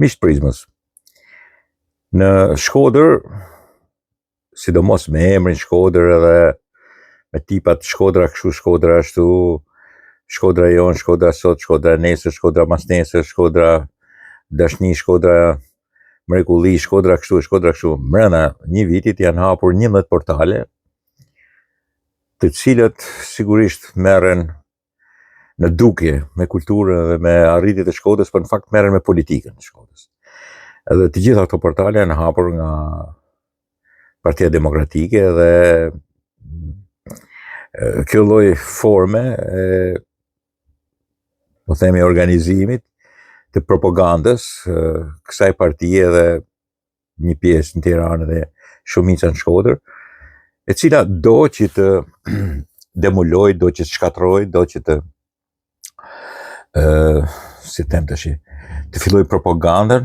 Miqtë Prizmës, në Shkodër, sidomos me emrin Shkodër edhe me tipat Shkodra kështu, Shkodra ashtu, Shkodra jon, Shkodra sot, Shkodra nesër, Shkodra mas nesër, Shkodra dashni, Shkodra mrekulli, Shkodra kështu. Mbrëna një vitit janë hapur 11 portale, të cilët sigurisht merren në dukje me kulturën dhe me arritjet e Shkodrës, por në fakt merren me politikën e Shkodrës. Edhe të gjitha këto portale janë hapur nga Partia Demokratike dhe kjo lloj forme po themi organizimit të propagandës kësaj partie dhe një pjesë në Tiranë dhe shumica në Shkodër, e cila do që të demoloj, do që të shkatroj, do që të të filloj propagandën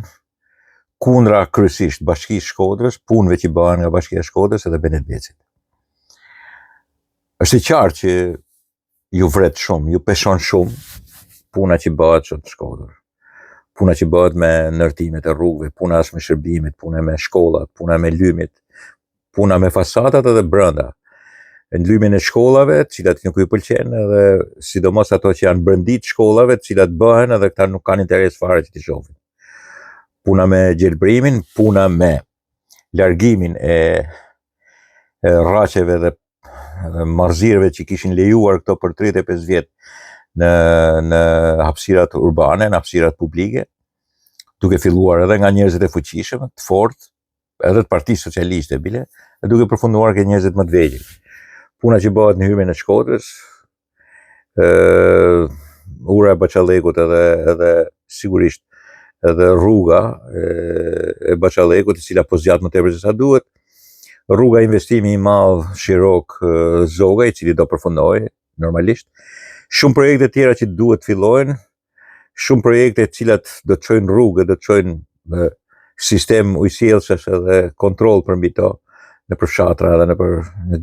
kundra kryesisht Bashkisë Shkodrës, punëve që bëhen nga Bashkia e Shkodrës edhe Benet Becit. Është i qartë që ju vret shumë, ju peshon shumë puna që bëhet në Shkodër. Puna që bëhet me ndërtimet e rrugëve, puna është me shërbimet, puna me shkollat, puna me lymit, puna me fasadat edhe brenda. Në lymin e shkollave, të cilat nuk i pëlqen, edhe sidomos ato që janë brendit shkollave, të cilat bëhen edhe këta nuk kanë interes fare që t'i shohin. Puna me gjelbrimin, puna me largimin e rraqeve dhe marrëzireve që kishin lejuar këto për 35 vjet në hapësirat urbane, në hapësirat publike, duke filluar edhe nga njerëzit e fuqishëm, të fortë, edhe të Partisë Socialiste bile, dhe duke përfunduar ke njerëzit më të vegjël. Puna që bëhet në hyrjen e Shkodrës, ura e Baçallekut edhe sigurisht edhe rruga e Baçallekut, e cila po zgjat më tepër se sa duhet, rruga investimi i madh Shirok Zoga, i cili do përfundojë normalisht, shumë projekte tjera që duhet fillojnë, shumë projekte të cilat do të çojnë rrugë, do të çojnë sistem ujësjellshës edhe kontroll përmbi to në përfshatra edhe në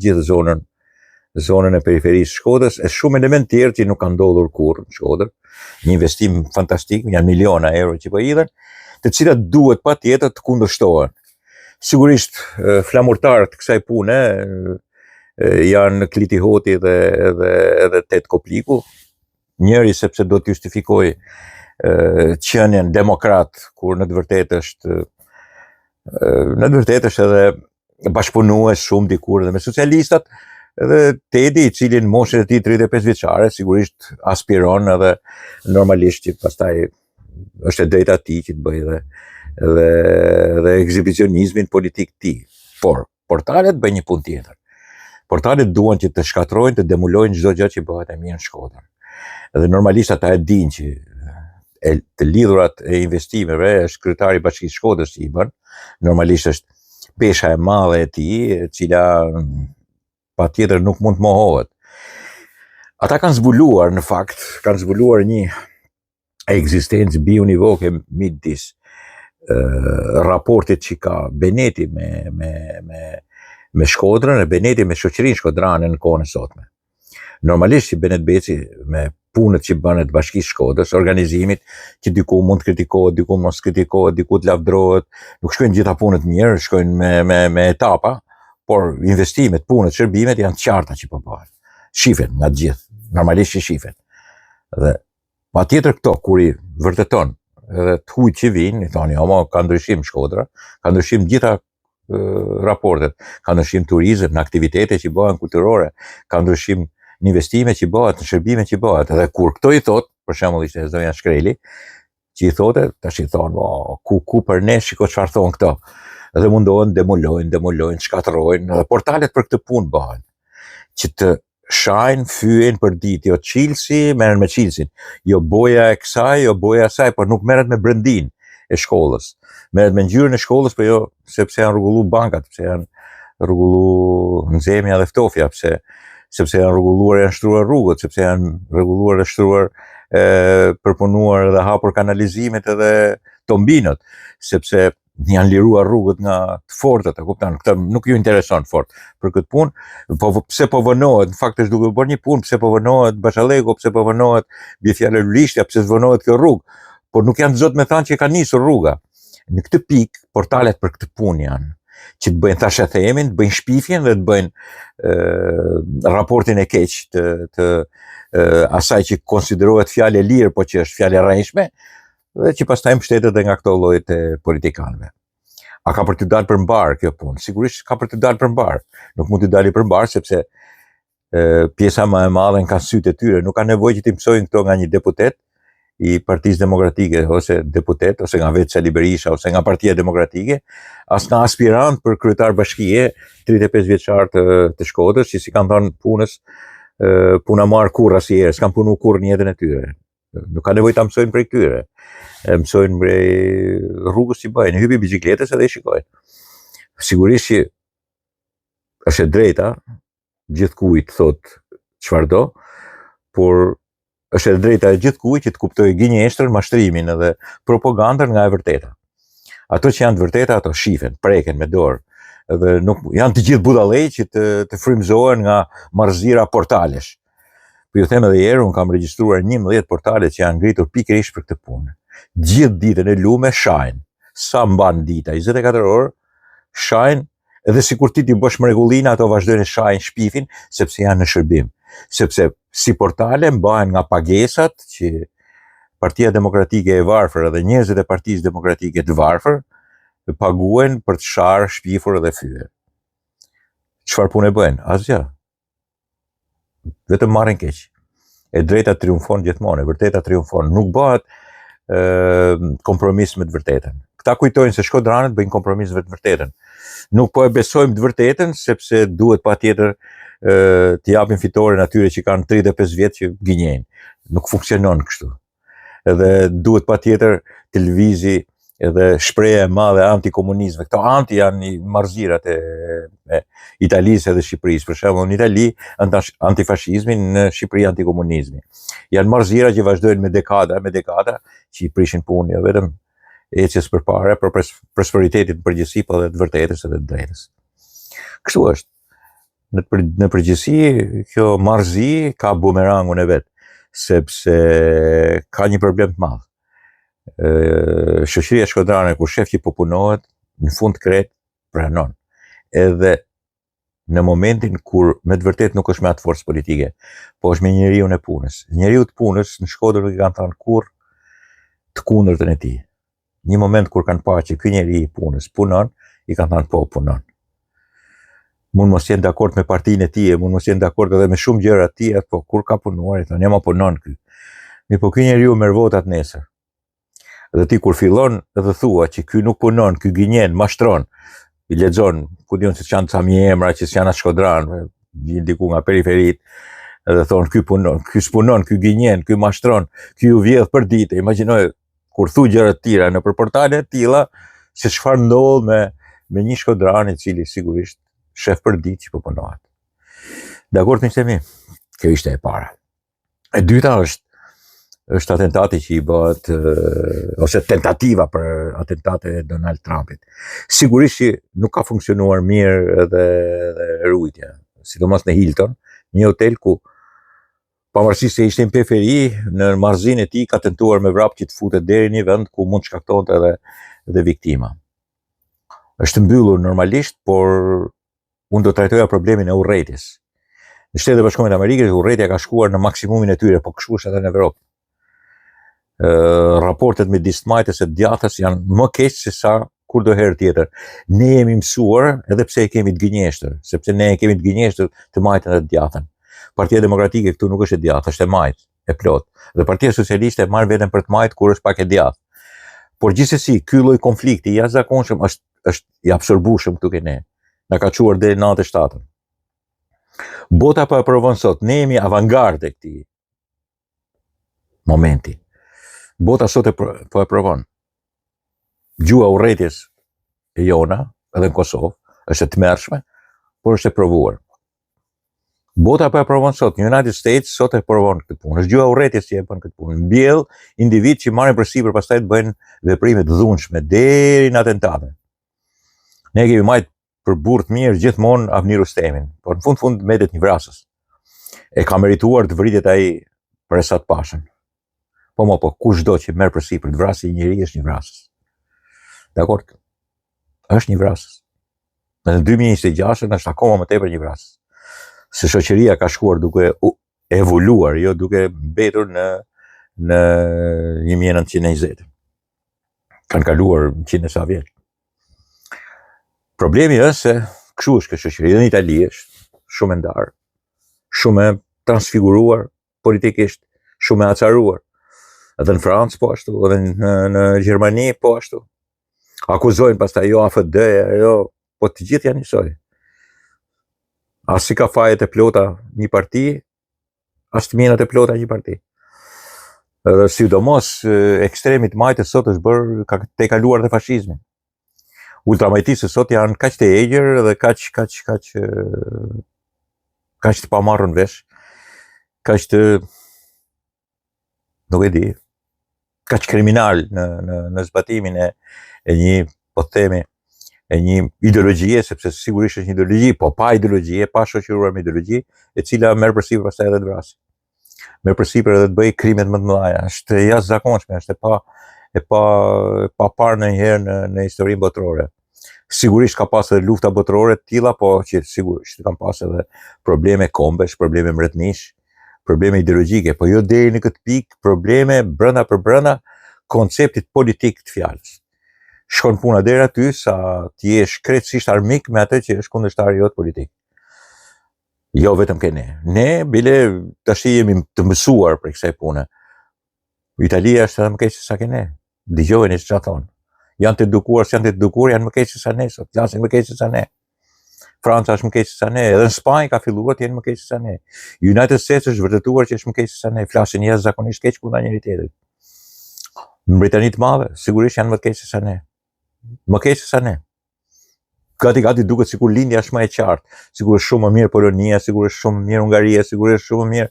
gjithë zonën e periferisë Shkodrës, e shumë element tjerë që nuk kanë ndodhur kurrë në Shkodër, një investim fantastik, janë miliona euro që po hidhen, të cilat duhet patjetër të kundërshtohen. Sigurisht flamurtarët kësaj pune janë Kliti Hoti edhe Tet Kopliku, njëri sepse do të justifikoj qenien demokrat, kur në të vërtetë është edhe bashkëpunues shumë dikur edhe me socialistat, edhe Tedi, i cili në moshën e tij 35 vjeçare, sigurisht aspiron edhe normalisht që pastaj është e drejta e tij që të bëjë edhe ekzibicionizmin politik të tij. Por portalet bëjnë një punë tjetër. Portalet duan që të shkatrojnë, të demolojnë çdo gjë që bëhet e mirë në Shkodër. Edhe normalisht ata e dinë që të lidhurat e investimeve është kryetari i Bashkisë Shkodrës që i bën, normalisht është pesha e madhe e tij, e cila patjetër nuk mund të mohohet. Ata kanë zbuluar në fakt, një ekzistencë biunivoke midis raportit që ka Beneti me Shkodrën e Beneti me shoqërinë shkodrane në kohën e sotme. Normalisht që Benet Beci me punët që bënë të Bashkisë Shkodrës, organizimit që diku mund të kritikohet, diku mos kritikohet, diku të lavdrohet, nuk shkojnë gjitha punët mirë, shkojnë me etapa, por investimet, punët, shërbimet janë të qarta që po bëhen. Shifen nga të gjithë, normalisht që shifen. Dhe patjetër këto kur i vërteton edhe të huj që vinë, i thoni, ka ndryshim Shkodra, ka ndryshim gjitha raportet, ka ndryshim turizëm, në aktivitete që bëhen kulturore, ka ndryshim në investime që bëhet, në shërbime që bëhet. Edhe kur këto i thot, për shembull ishte zonja Shkreli, që i thote, tash i thonë, ku për ne shiko çfarë thon këto. Edhe mundohen demolojnë, shkatrojnë, edhe portalet për këtë punë bëhen, që të shajnë, fyen për ditë, jo qilsi, merren me qilsin, jo boja e kësaj, jo boja e asaj, por nuk merret me brendin e shkollës. Merret me ngjyrën e shkollës, por jo sepse janë rregulluar bankat, sepse janë rregulluar nxemja dhe ftofja, sepse janë rregulluar, janë shtruar rrugët, sepse janë rregulluar dhe shtruar përpunuar dhe hapur kanalizimet edhe tombinët, sepse janë liruar rrugët nga të fortët, e kupton, këtë nuk ju intereson fort për këtë punë, po pse po vënohet, në fakt është duke bërë një punë, pse po vënohet Baçalleku, pse po vënohet Bjefjala Lulishtia, pse vënohet kjo rrugë, por nuk janë zot me thanë që ka nisur rruga. Në këtë pikë, portalet për këtë punë janë, që të bëjnë thashë themin, të bëjnë shpifjen dhe të bëjnë raportin e keq të asaj që konsiderohet fjalë e lirë, po që është fjalë e rrejshme, dhe që pastaj mbështetet edhe nga këto llojet e politikanëve. A ka për të dalë përmbar kjo punë? Sigurisht ka për të dalë përmbar. Nuk mund të dalë përmbar sepse pjesa më e madhe ka sytë e tyre, nuk ka nevojë që të mësojnë këto nga një deputet i Partisë Demokratike, ose deputet, ose nga vetë Sali Berisha, ose nga Partia Demokratike, as nga aspirant për kryetar bashkie, 35 vjeçar të Shkodrës, që si kanë thënë punës, puna marr kurrë asnjëherë, s'kan punu kurrë në jetën e tyre. Nuk ka nevojë ta mësojnë prej këtyre. Mësojnë prej rrugës që bëjnë, hypi biçikletës edhe i shikojnë. Sigurisht që është e drejta, gjithkujt thot çfarëdo, por është e drejta e gjithkujt që të kuptojë gënjeshtrën, mashtrimin edhe propagandën nga e vërteta. Ato që janë të vërteta, ato shifen, preken me dorë. Edhe nuk janë të gjithë budallëj që të frymëzohen nga marrëzira portalesh. Po ju them edhe herë, unë kam regjistruar 11 portale që janë ngritur pikërisht për këtë punë. Gjithë ditën e lume shajnë. Sa mban dita, 24 orë, shajnë, edhe sikur ti bësh mrekullinë, ato vazhdojnë shajnë shpifin, sepse janë në shërbim. Sepse si portale mbahen nga pagesat që Partia Demokratike e varfër edhe njerëzit e Partisë Demokratike të varfër paguhen për të sharë, shpifur edhe fyer. Çfarë punë bëjnë? Asgjë. Vetëm marrin keq. E drejta triumfon gjithmonë, e vërteta triumfon. Nuk bëhet kompromis me të vërtetën. Këta kujtojnë se shkodranët bëjnë kompromis me të vërtetën. Nuk po e besojmë të vërtetën, sepse duhet patjetër të japin fitoren atyre që kanë 35 vjet që gënjejnë. Nuk funksionon kështu. Edhe duhet patjetër televizi edhe shpreha e madhe antikomunizme. Këto anti janë marrëzirat e Italisë edhe Shqipërisë. Për shembull, në Itali antifashizmi, në Shqipëri antikomunizmi. Janë marrëzira që vazhdojnë me dekada që i prishin punë, jo vetëm ecjes përpara, për prosperitetin në përgjithësi, po edhe të vërtetës edhe të drejtës. Kështu është. Në përgjithësi, kjo marrëzi ka bumerangun e vet, sepse ka një problem të madh. Shoqëria shkodrane, kur shef që po punohet, në fund kret pranon. Edhe në momentin kur me të vërtet nuk është me atë forcë politike, po është me njeriun e punës. Njeriu të punës në Shkodër nuk i kanë thënë kurrë të kundërtën e tij. Një moment kur kanë parë që ky njeri i punës punon, i kanë thënë po punon. Mund mos jenë dakord me partinë e tij, mund mos jenë dakord edhe me shumë gjëra të tjera, po kur ka punuar, i thonë, "Ja, ma punon ky." Po ky njeriu merr votat nesër. Dhe ti kur fillon edhe thua që ky nuk punon, ky gënjen, mashtron, i lexon, ku diun se janë ca emra që janë as shkodran, vjen diku nga periferit, edhe thon ky punon, ky s'punon, ky gënjen, ky mashtron, ky u vjedh për ditë. Imagjinoj kur thu gjëra të tilla nëpër portale të tilla, se çfarë ndodh me një shkodran i cili sigurisht shef për ditë që po punohet. Dakord, miqtë mi? Kjo ishte e para. E dyta është atentati që i bëhet, ose tentativa për atentate e Donald Trumpit. Sigurisht që nuk ka funksionuar mirë edhe rujtja, sidomos në Hilton, një hotel ku pavarësisht se ishte në periferi, në marrëzinë e tij ka tentuar me vrap që të futet deri në një vend ku mund shkaktonte edhe viktima. Është mbyllur normalisht, por unë do të trajtoja problemin e urrëties. Në Shtetet e Bashkuara të Amerikës urrëtia ka shkuar në maksimumin e tyre, po kështu është edhe në Evropë. Raportet me dismajtës e djathës janë më keq se sa kurdo herë tjetër. Ne jemi mësuar edhe pse e kemi të gënjeshtër, sepse ne e kemi të gënjeshtër të majtën dhe të djathën. Partia Demokratike këtu nuk është e djathtë, është e majtë, e plot. Dhe Partia Socialiste marr veten për të majtë kur është pak e djathtë. Por gjithsesi, ky lloj konflikti i jashtëzakonshëm është i absorbueshëm këtu ke ne. Na ka çuar deri në 97-ën. Bota po e provon sot, ne jemi avangardë këtij momenti. Bota sot po e provon. Gjua urrëties e jona, edhe në Kosovë, është e tmerrshme, por është e provuar. Bota po e provon sot, në United States sot e provon këtë punë. Është gjua urrëties që e bën këtë punë. Mbjell individ që marrin përsipër, pastaj të bëjnë veprime të dhunshme deri në atentate. Ne kemi marrë për burr të mirë gjithmonë Avni Rustemin, por në fund mbetet një vrasës. E ka merituar të vritet ai për Esat Pashën. Po, kushdo që merr përsipër të vrasë një njeri është një vrasës. Dakor? Është një vrasës. Në 2026 është akoma më tepër një vrasës. Se shoqëria ka shkuar duke evoluar, jo duke mbetur në 1920. Kanë kaluar 100 e sa vjet. Problemi është se kështu është kjo shoqëri. Në Itali është shumë e ndarë, shumë e transfiguruar politikisht, shumë e acaruar. Edhe në Francë po ashtu, edhe në Gjermani po ashtu. Akuzojnë pastaj jo AFD, jo, po të gjithë janë njësoj. As si ka fajet e plota një parti, as të mjenat e plota një parti. Edhe sidomos ekstremit majtë sot është bërë te kaluar dhe fashizmin. Ultramajtisë sot janë kaq të egër dhe kaq të pamarrën vesh, kaq të nuk e di, kaq kriminal në zbatimin e një, po themi, e një ideologjie, sepse sigurisht është një ideologji, po pa ideologjie, pa shoqëruar me ideologji, e cila merr përsipër pastaj edhe të vrasë. Merr përsipër edhe të bëj krimet më të mëdha. Është jashtëzakonshme, është e pa parë ndonjëherë në historinë botërore. Sigurisht ka pas edhe lufta botërore të tilla, po që sigurisht kanë pas edhe probleme kombesh, probleme mbretënish, probleme ideologjike, po jo deri në këtë pikë, probleme brenda për brenda konceptit politik të fjalës. Shkon puna deri aty sa ti jesh krejtësisht armik me atë që është kundërshtar jot politik. Jo vetëm ke ne. Ne bile tash jemi të mësuar për kësaj pune. Italia është edhe më keq se sa ke ne. Dëgjojeni çfarë thon. Janë të edukuar, janë të edukuar, janë më keq se sa ne sot. Flasin më keq se sa ne. Franca është më keq se sa ne. Edhe në Spanjë ka filluar të jenë më keq se sa ne. United States është vërtetuar që është më keq se sa ne. Flasin jashtëzakonisht keq kundër njëri tjetrit. Në Britani të Madhe sigurisht janë më keq se sa ne. Më keq se sa ne. Gati duket sikur lindja është më e qartë, sikur është shumë më mirë Polonia, sikur është shumë më mirë Hungaria, sikur është shumë më mirë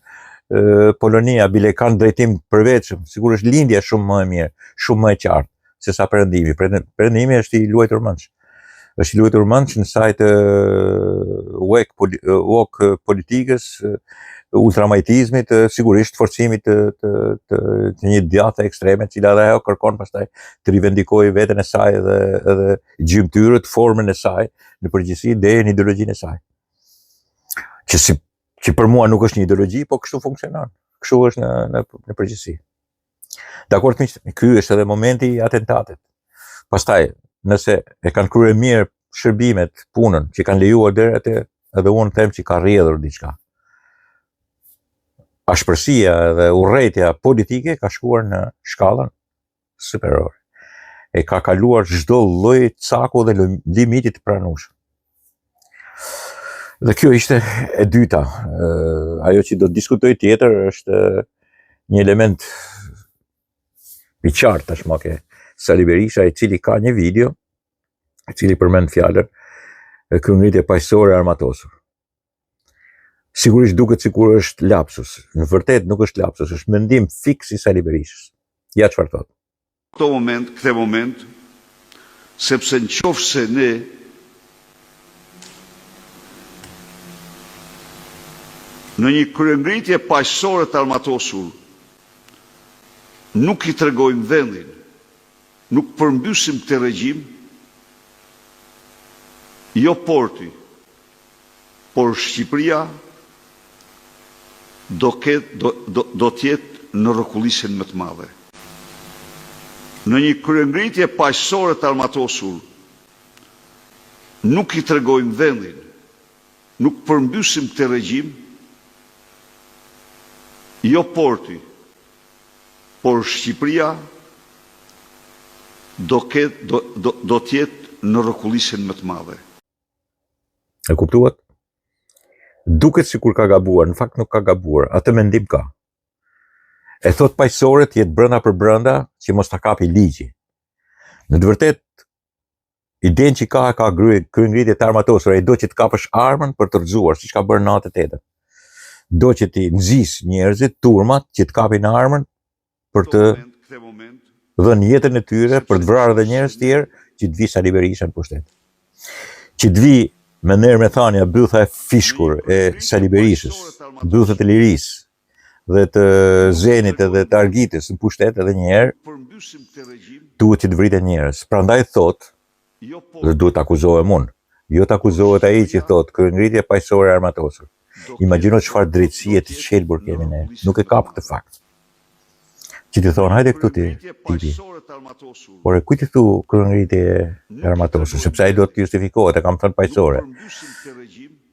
Polonia, bile kanë drejtim përveçëm, sikur është lindja shumë më e mirë, shumë më e qartë se sa perëndimi. Perëndimi është i luajtur mendsh. Është i luajtur mendsh në sajt wok politikës, ultramajtizmit, sigurisht forcimit të një djathë ekstreme, cila dhe ajo kërkon pastaj të rivendikojë veten e saj edhe gjymtyrët, formën e saj në përgjithësi deri në ideologjinë e saj. Që për mua nuk është një ideologji, po kështu funksionon. Kështu është në përgjithësi. Dakor, ky është edhe momenti i atentatit. Pastaj, nëse e kanë kryer mirë shërbimet, punën që kanë lejuar deri atë, edhe unë them që ka rrjedhur diçka. Ashpërsia dhe urrejtja politike ka shkuar në shkallën superore. E ka kaluar çdo lloj caku dhe limiti të pranueshëm. Dhe kjo ishte e dyta. Ajo që do të diskutoj tjetër është një element i qartë tashmë ke Sali Berisha, i cili ka një video, i cili përmend fjalën kryengritje paqësore armatosur. Sigurisht duket sikur është lapsus. Në vërtet nuk është lapsus, është mendim fiks i Sali Berishës. Ja çfarë thot. Këtë moment, sepse nëse ne në një kryengritje paqësore të armatosur nuk i tregojmë vendin, nuk përmbysim këtë regjim, jo porti, por Shqipëria do t'jetë në rrëkullisjen më të madhe. Në një kryengritje paqësore të armatosur, nuk i tregojmë vendin, nuk përmbysim këtë regjim, jo porti, por Shqipëria do t'jetë në rrëkullisjen më të madhe. E kuptuat? Duket sikur ka gabuar, në fakt nuk ka gabuar, atë mendim ka. E thot paqësore të jetë brenda për brenda që mos ta kapi ligji. Në të vërtet, idenë që ka kryengritje të armatosura, ai do që të kapësh armën për të rrëzuar, siç ka bërë 98. Do që ti nxis njerëzit, turmat që të kapin armën për të dhënë jetën e tyre, për të vrarë edhe njerëz tjerë që të vi Sali Berisha në pushtet. Që të vi me nerë me thanja bytha e fishkur e Sali Berishës, bythet e lirisë, dhe të Zenit edhe të Argitës në pushtet edhe një herë, përmbysim këtë regjim, duhet që të vritet njerëz. Prandaj thot, jo po dhe duhet të akuzohem unë, jo të akuzohet ai që thot kërëngritje paqësore e armatosur. Imagjino çfarë drejtësie të qelbur kemi ne. Nuk e kap këtë fakt. Që ti thonë, hajde këtu ti, tipi. Por e kujt i thu kërëngritje e armatosur, sepse ai do të justifikohet, e kam thënë paqësore.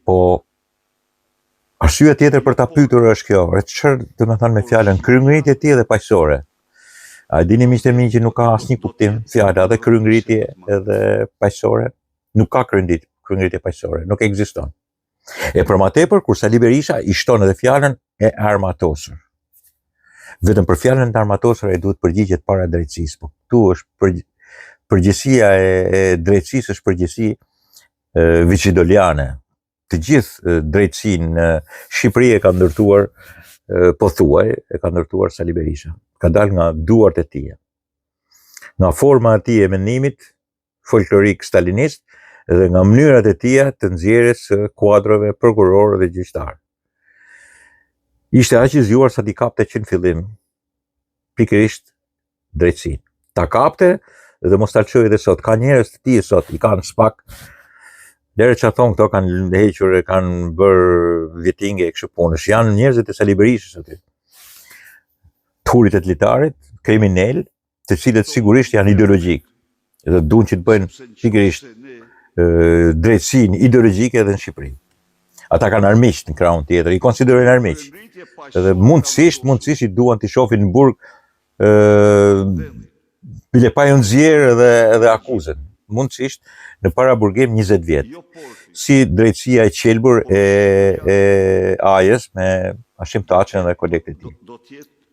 Po arsyeja tjetër për ta pyetur është kjo, çfarë do të thënë me fjalën kërëngritje ti dhe paqësore? A dini miqtë e mi që nuk ka asnjë kuptim fjala edhe kërëngritje edhe paqësore? Nuk ka kërëngritje paqësore, nuk ekziston. E për më tepër kur Sali Berisha i shton edhe fjalën e armatosur. Vetëm për fjalën e armatosur ai duhet përgjigjet para drejtësisë, po këtu është përgjegjësia e drejtësisë është përgjegjësi vicidoliane. Të gjithë drejtësinë në Shqipëri e ka ndërtuar pothuaj e ka ndërtuar Sali Berisha. Ka dalë nga duart e tij. Nga forma e tij e mendimit folklorik stalinist dhe nga mënyrat e tija të nxjerrjes së kuadrove prokurorë dhe gjyqtarë. Ishte aq i zgjuar sa t'i kapte që në fillim pikërisht drejtësinë. Ta kapte dhe mos ta lëshoj edhe sot. Ka njerëz të tillë sot i kanë spak. Deri çfarë thon këto kanë hequr, kanë bërë vjetinge e kështu punësh. Janë njerëzit e Sali Berishës aty. Turit e litarit, kriminal, të cilët sigurisht janë ideologjik. Dhe duan që të bëjnë pikërisht drejtësinë ideologjike edhe në Shqipëri. Ata kanë armiq në krahun tjetër, i konsiderojnë armiq. Edhe mundësisht i duan të shohin në burg bile pa ju nxjerrë edhe akuzën. Mundësisht në para burgim 20 vjet. Si drejtësia e qelbur e Ajës me Hashim Taçën dhe kolegët e tij.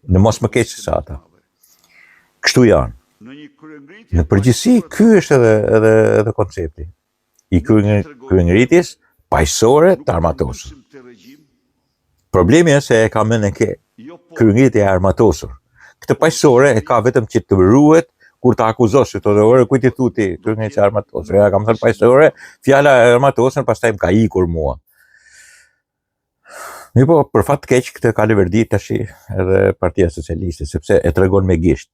Në mos më keq se sa ata. Kështu janë. Në përgjithësi ky është edhe koncepti i kryengritjes paqësore të armatosur. Problemi është se e ka mendën ke kryengritje e armatosur. Këtë paqësore e ka vetëm që të ruhet kur ta akuzosh të ore kujt i thuti kryengritje e armatosur. Ja kam thënë paqësore, fjala e armatosur pastaj më ka ikur mua. Mirë po, për fat të keq këtë ka lëvërdi tash edhe Partia Socialiste, sepse e tregon me gisht.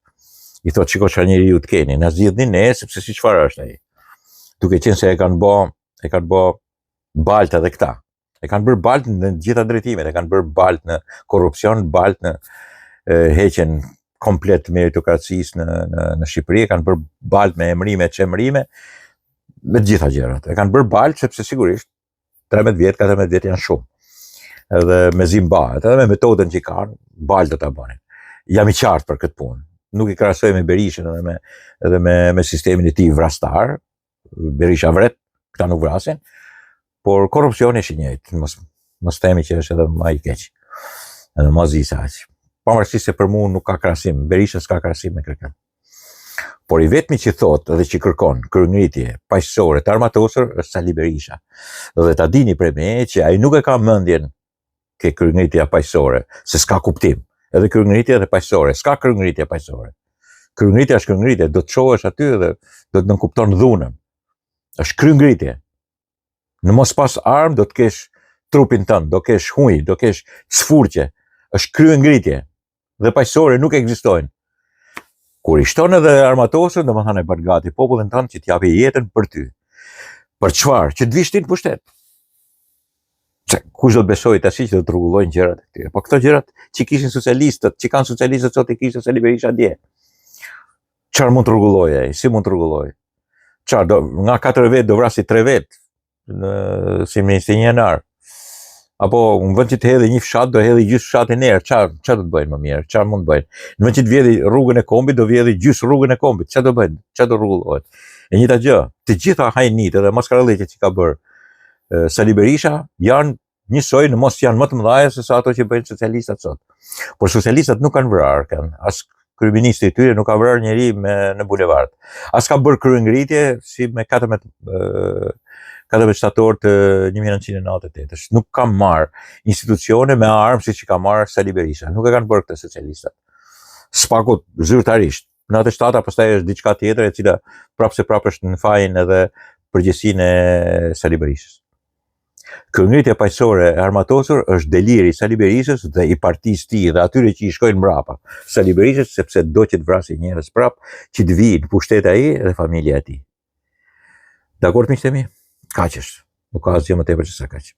I thot çiko çfarë njeriu të keni, na zgjidhni ne sepse si çfarë është ai. Duke qenë se e kanë bë baltë edhe këta. E kanë bërë baltë në gjitha drejtimet, e kanë bërë baltë në korrupsion, baltë në heqjen komplet të meritokracisë në Shqipëri, e kanë bërë baltë me emrime, çemrime, me të gjitha gjërat. E kanë bërë baltë sepse sigurisht 13 vjet, 14 vjet janë shumë. Edhe me zimbahet, edhe me metodën që kanë, baltë do ta bënin. Jam i qartë për këtë punë. Nuk i krahasoj me Berishën edhe me sistemin e tij vrastar. Berisha vret, këta nuk vrasin, por korrupsioni është i njëjtë, mos themi që është edhe më i keq. Edhe mos i saq. Pavarësisht se për mua nuk ka krahasim, Berisha s'ka krahasim me kërkën. Por i vetmi që thotë dhe që kërkon kryengritje paqësore të armatosur është Sali Berisha. Dhe ta dini prej me që ai nuk e ka mendjen ke kryengritja paqësore, se s'ka kuptim. Edhe kryengritja dhe paqësore, s'ka kryengritje paqësore. Kryengritja është kryengritje, do të shohësh aty dhe do të nënkupton dhunën. Është kryengritje. Në mos pas armë do të kesh trupin tënd, do kesh huj, do kesh sfurqe. Është kryengritje. Dhe paqësore nuk ekzistojnë. Kur i shton edhe armatosur, domethënë e bën gati popullin tënd që t'japi jetën për ty. Për çfarë? Që të vish ti në pushtet. Se kush do të besoj tash që do të rregullojnë gjërat e këtyre. Po këto gjërat që kishin socialistët, që kanë socialistët sot i kishte Sali Berisha dje. Çfarë mund të rregullojë ai? Si mund të rregullojë? Çfarë nga 4 vet do vrasi 3 vet si ministri Janar. Apo në vend që të hedhë një fshat, do hedhë gjysmë fshatin erë. Çfarë do të bëjnë më mirë? Çfarë mund të bëjnë? Në vend që të vjedhë rrugën e kombit, do vjedhë gjysmë rrugën e kombit. Çfarë do bëjnë? Çfarë do rregullohet? E njëjta gjë. Të gjitha hajnitë dhe maskaralliqet që ka bërë Sali Berisha janë njësoj në mos janë më të mëdha se sa ato që bëjnë socialistat sot. Por socialistat nuk kanë vrarë, as kryeministri i tyre nuk ka vrarë njeri në bulevard. As ka bërë kryengritje si me 14 shtator të 1998. Nuk ka marrë institucione me armë siç i ka marrë Sali Berisha. Nuk e kanë bërë këtë socialistat. Spakut zyrtarisht. Në atë shtata pastaj është diçka tjetër e cila prapse është në fajin edhe përgjegjësinë e Sali Berishës. Këngritja paqësore e armatosur është deliri i Sali Berishës dhe i partisë tij dhe atyre që i shkojnë mbrapa. Sali Berishës sepse do që të vrasë njerëz prap, që të vijnë në pushtet ai dhe familja e tij. Dakord miqtë mi? Kaq është. Nuk ka asgjë më tepër se sa kaq.